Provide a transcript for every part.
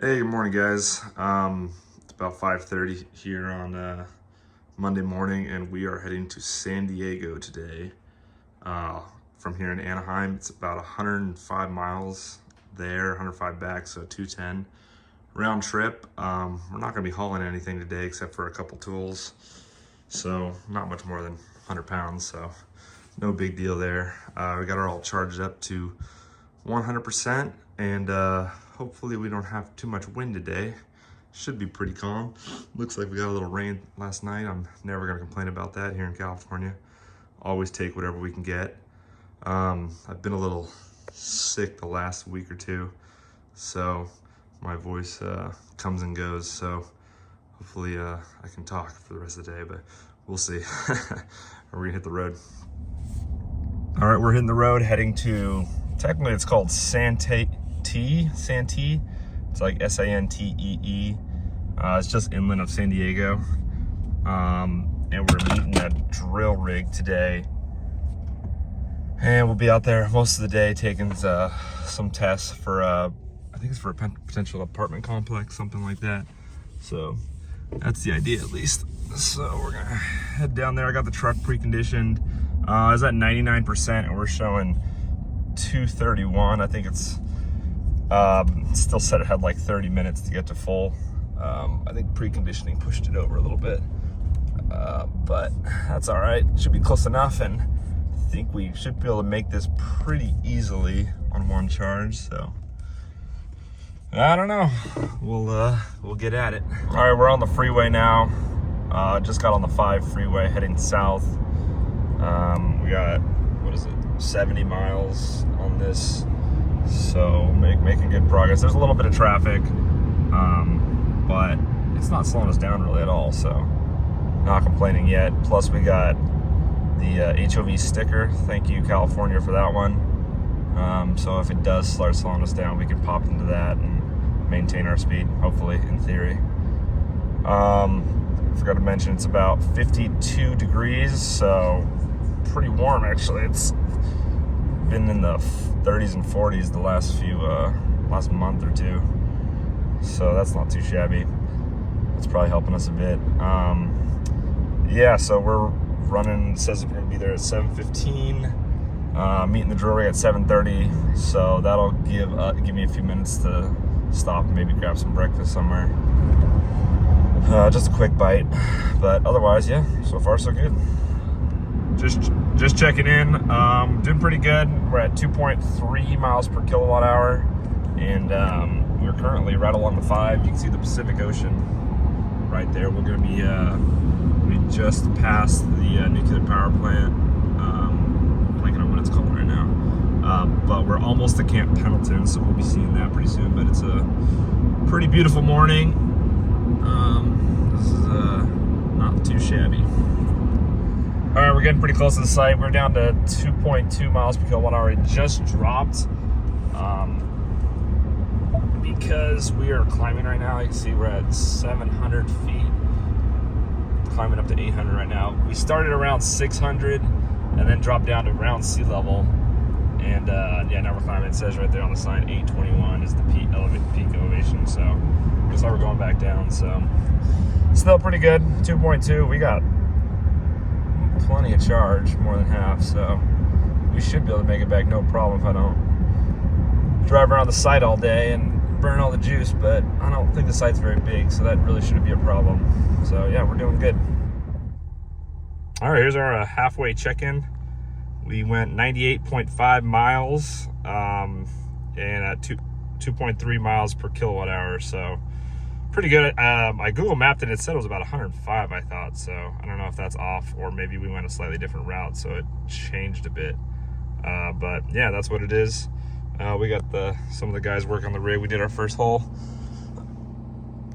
Hey, good morning, guys. It's about 5:30 here on Monday morning, and we are heading to San Diego today. From here in Anaheim, it's about 105 miles there, 105 back, so 210 round trip. We're not going to be hauling anything today except for a couple tools, so not much more than 100 pounds, so no big deal there. We got her all charged up to 100%, and hopefully we don't have too much wind today. Should be pretty calm. Looks like we got a little rain last night. I'm never gonna complain about that here in California. Always take whatever we can get. I've been a little sick the last week or two, so my voice comes and goes, so hopefully I can talk for the rest of the day, but we'll see. We're gonna hit the road. All right, we're hitting the road, heading to, technically it's called Santee. It's like Santee. It's just inland of San Diego. And we're meeting a drill rig today. And we'll be out there most of the day taking some tests for, I think it's for a potential apartment complex, something like that. So that's the idea at least. So we're gonna head down there. I got the truck preconditioned. I was at 99% and we're showing 231. I think it's still said it had like 30 minutes to get to full. I think preconditioning pushed it over a little bit, but that's all right. Should be close enough, and I think we should be able to make this pretty easily on one charge. So I don't know. We'll get at it. All right, we're on the freeway now. Just got on the 5 freeway heading south. We got, what is it, 70 miles on this, so making good progress. There's a little bit of traffic, but it's not slowing us down really at all, so not complaining yet. Plus we got the HOV sticker. Thank you, California, for that one. So if it does start slowing us down, we can pop into that and maintain our speed, hopefully, in theory. Forgot to mention it's about 52 degrees, so pretty warm actually. It's been in the 30s and 40s the last month or two, so that's not too shabby. It's probably helping us a bit. Yeah, so we're running. It says we're gonna be there at 7:15. Meeting the drill rig at 7:30, so that'll give me a few minutes to stop and maybe grab some breakfast somewhere. Just a quick bite, but otherwise, yeah, so far so good. Just checking in, doing pretty good. We're at 2.3 miles per kilowatt hour, and we're currently right along the 5. You can see the Pacific Ocean right there. We're gonna be, we just passed the nuclear power plant. I'm blanking on what it's called right now. But we're almost to Camp Pendleton, so we'll be seeing that pretty soon, but it's a pretty beautiful morning. This is not too shabby. All right, we're getting pretty close to the site. We're down to 2.2 miles per kilowatt hour. It just dropped because we are climbing right now. You can see we're at 700 feet, climbing up to 800 right now. We started around 600 and then dropped down to around sea level. And yeah, now we're climbing. It says right there on the sign, 821 is the peak elevation. So looks like we're going back down. So still pretty good. 2.2. We got plenty of charge, more than half, so we should be able to make it back no problem if I don't drive around the site all day and burn all the juice. But I don't think the site's very big, so that really shouldn't be a problem. So yeah, we're doing good. All right, here's our halfway check-in. We went 98.5 miles and at 2.3 miles per kilowatt hour, so pretty good. I Google mapped it. It said it was about 105, I thought. So I don't know if that's off, or maybe we went a slightly different route, so it changed a bit. But yeah, that's what it is. We got some of the guys working on the rig. We did our first hole,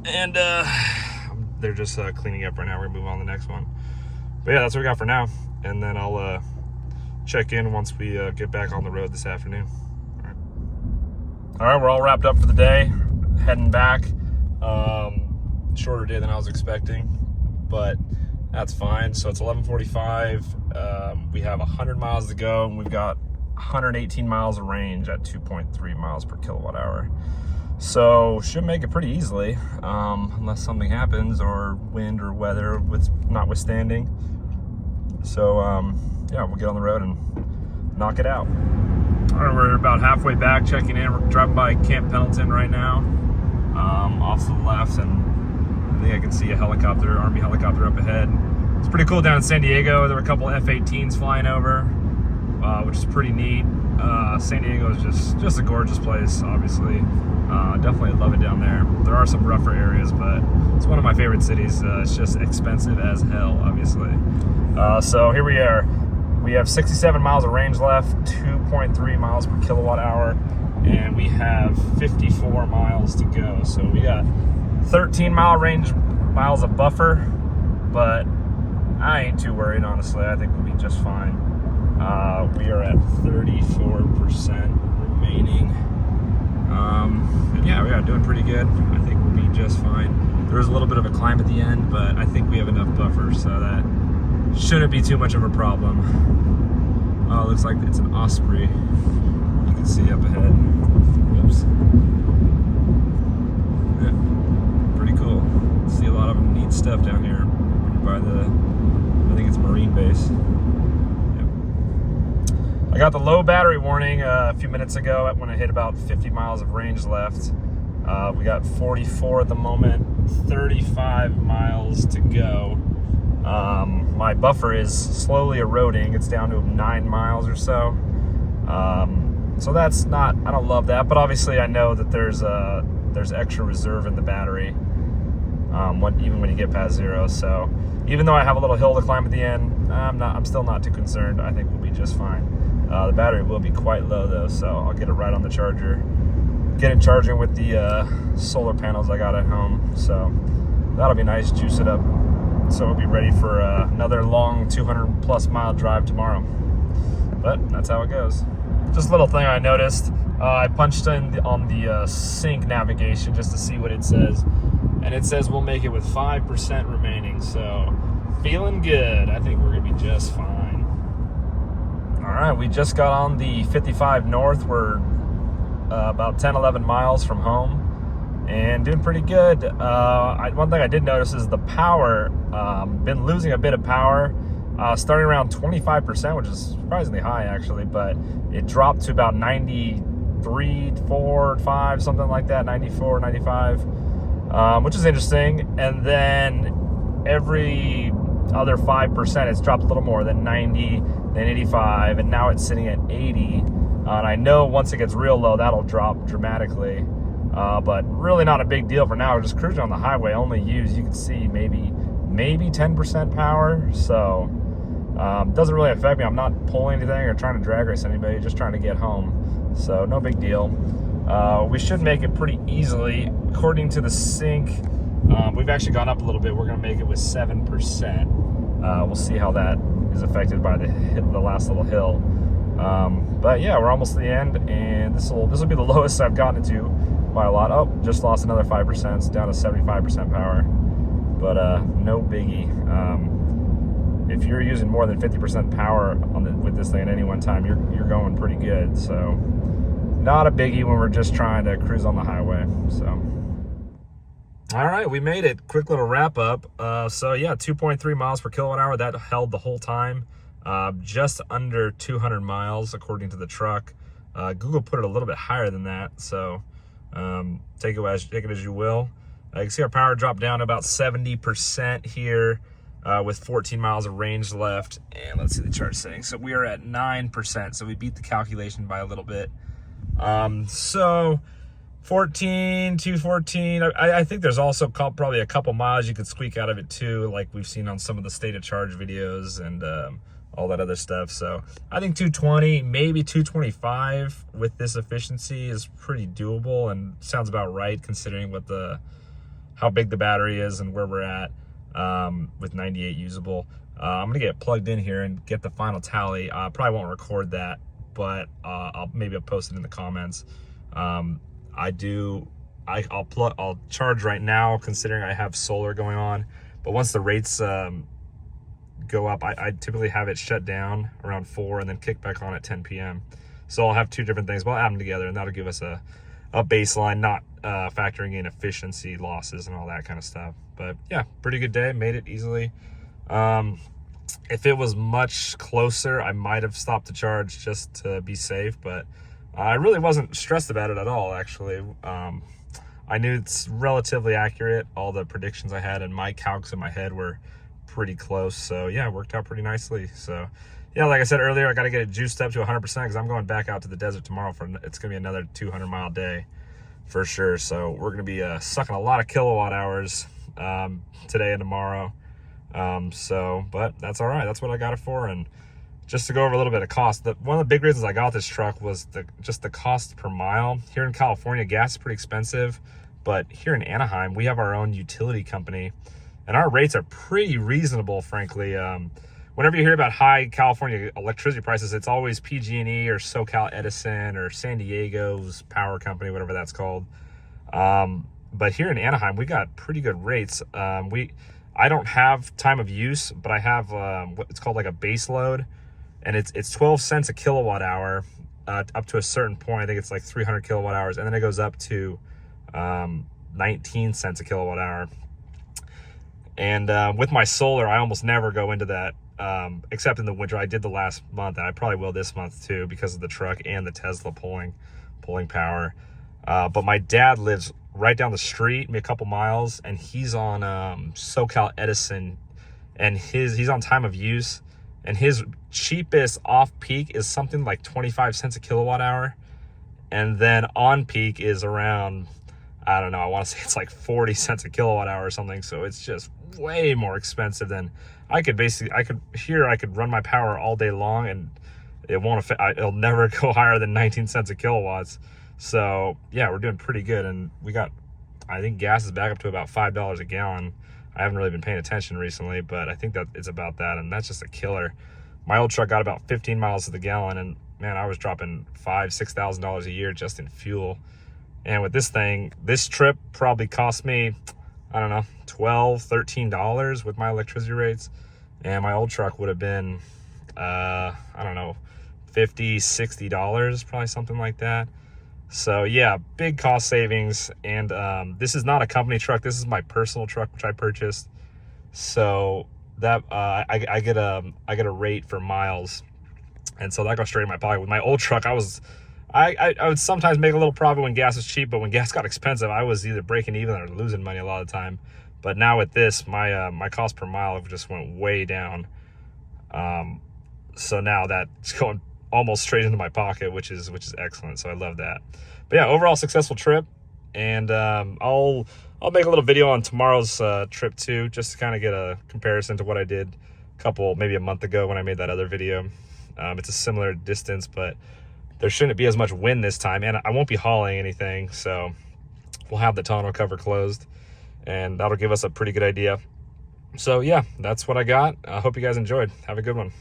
and they're just cleaning up right now. We're gonna move on to the next one. But yeah, that's what we got for now. And then I'll check in once we get back on the road this afternoon. All right, we're all wrapped up for the day, heading back. Shorter day than I was expecting, but that's fine. So it's 11:45. We have 100 miles to go, and we've got 118 miles of range at 2.3 miles per kilowatt hour. So should make it pretty easily, unless something happens, or wind or weather with notwithstanding. So yeah, we'll get on the road and knock it out. All right, we're about halfway back, checking in. We're driving by Camp Pendleton right now, off to the left, and I think I can see a helicopter, Army helicopter up ahead. It's pretty cool down in San Diego. There were a couple F-18s flying over, which is pretty neat. San Diego is just a gorgeous place, obviously. Definitely love it down there. There are some rougher areas, but it's one of my favorite cities. It's just expensive as hell, obviously. So here we are. We have 67 miles of range left, 2.3 miles per kilowatt hour, and we have 54 miles to go. So we got 13-mile range miles of buffer, but I ain't too worried, honestly. I think we'll be just fine. We are at 34% remaining. And yeah, we are doing pretty good. I think we'll be just fine. There was a little bit of a climb at the end, but I think we have enough buffer so that shouldn't be too much of a problem. Oh, it looks like it's an Osprey. You can see up ahead. Whoops. Yeah, pretty cool. See a lot of neat stuff down here by the, I think it's Marine Base. I got the low battery warning a few minutes ago when I hit about 50 miles of range left. We got 44 at the moment, 35 miles to go. My buffer is slowly eroding. It's down to 9 miles or so. So that's not, I don't love that, but obviously I know that there's extra reserve in the battery, even when you get past zero. So even though I have a little hill to climb at the end, I'm still not too concerned. I think we'll be just fine. The battery will be quite low though, so I'll get it right on the charger. Get it charging with the solar panels I got at home. So that'll be nice, juice it up. So we'll be ready for another long 200+ mile drive tomorrow. But that's how it goes. Just a little thing I noticed. I punched in on the sync navigation just to see what it says. And it says we'll make it with 5% remaining. So feeling good. I think we're gonna be just fine. All right, we just got on the 55 North. We're about 10, 11 miles from home and doing pretty good. One thing I did notice is the power, been losing a bit of power, starting around 25%, which is surprisingly high actually, but it dropped to about 93, 4, 5, something like that, 94, 95, which is interesting. And then every other 5%, it's dropped a little more than 90, then 85, and now it's sitting at 80. And I know once it gets real low, that'll drop dramatically. But really not a big deal for now. We're just cruising on the highway, only use, you can see maybe 10% power. So doesn't really affect me. I'm not pulling anything or trying to drag race anybody, just trying to get home. So no big deal. We should make it pretty easily. According to the sync, we've actually gone up a little bit. We're gonna make it with 7%. We'll see how that is affected by the last little hill. But yeah, we're almost to the end, and this will be the lowest I've gotten it to by a lot. Oh, just lost another 5%. It's down to 75% power, but no biggie. If you're using more than 50% power with this thing at any one time, you're going pretty good. So not a biggie when we're just trying to cruise on the highway. So all right, we made it. Quick little wrap up. So yeah, 2.3 miles per kilowatt hour. That held the whole time. Just under 200 miles according to the truck. Google put it a little bit higher than that, so take it as you will. You can see our power dropped down to about 70% here, with 14 miles of range left. And let's see the charge settings. So we are at 9%, so we beat the calculation by a little bit. So 214. I think there's also probably a couple miles you could squeak out of it too, like we've seen on some of the state of charge videos and all that other stuff. So I think 220, maybe 225 with this efficiency is pretty doable and sounds about right considering how big the battery is and where we're at with 98 usable. I'm gonna get plugged in here and get the final tally. Probably won't record that, but I'll post it in the comments. I'll charge right now considering I have solar going on, but once the rates go up, I typically have it shut down around 4 and then kick back on at 10 p.m. So I'll have two different things, but I'll add them together and that'll give us a a baseline, not factoring in efficiency losses and all that kind of stuff. But yeah, pretty good day, made it easily. If it was much closer, I might have stopped the charge just to be safe, but I really wasn't stressed about it at all, actually. I knew it's relatively accurate. All the predictions I had and my calcs in my head were pretty close. So yeah, it worked out pretty nicely. So yeah, like I said earlier, I got to get it juiced up to 100% because I'm going back out to the desert tomorrow it's going to be another 200-mile day for sure. So we're going to be sucking a lot of kilowatt hours today and tomorrow. But that's all right. That's what I got it for. And just to go over a little bit of cost, one of the big reasons I got this truck was just the cost per mile. Here in California, gas is pretty expensive, but here in Anaheim, we have our own utility company, and our rates are pretty reasonable, frankly. Whenever you hear about high California electricity prices, it's always PG&E or SoCal Edison or San Diego's power company, whatever that's called. But here in Anaheim, we got pretty good rates. I don't have time of use, but I have what it's called like a base load, and it's 12 cents a kilowatt hour up to a certain point. I think it's like 300 kilowatt hours, and then it goes up to 19 cents a kilowatt hour. And with my solar, I almost never go into that, except in the winter. I did the last month, and I probably will this month too because of the truck and the Tesla pulling power. But my dad lives right down the street, maybe a couple miles, and he's on SoCal Edison, and he's on time of use, and his cheapest off peak is something like 25 cents a kilowatt hour, and then on peak is around, I don't know, I want to say it's like 40 cents a kilowatt hour or something. So it's just way more expensive than I could run my power all day long, and it'll never go higher than 19 cents a kilowatts. So yeah, we're doing pretty good, and I think gas is back up to about $5 a gallon. I haven't really been paying attention recently, but I think that it's about that, and that's just a killer. My old truck got about 15 miles to the gallon, and man, I was dropping $5,000-$6,000 a year just in fuel. And with this trip probably cost me, I don't know, $12-$13 with my electricity rates, and my old truck would have been I don't know, $50-$60, probably something like that. So yeah, big cost savings. And this is not a company truck. This is my personal truck, which I purchased. So that I get a rate for miles, and so that goes straight in my pocket. With my old truck, I would sometimes make a little profit when gas was cheap, but when gas got expensive, I was either breaking even or losing money a lot of the time. But now with this, my cost per mile just went way down. So now that's going almost straight into my pocket, which is excellent. So I love that. But yeah, overall successful trip, and I'll make a little video on tomorrow's trip too, just to kind of get a comparison to what I did maybe a month ago when I made that other video. It's a similar distance, but there shouldn't be as much wind this time, and I won't be hauling anything, so we'll have the tonneau cover closed, and that'll give us a pretty good idea. So yeah, that's what I got. I hope you guys enjoyed. Have a good one.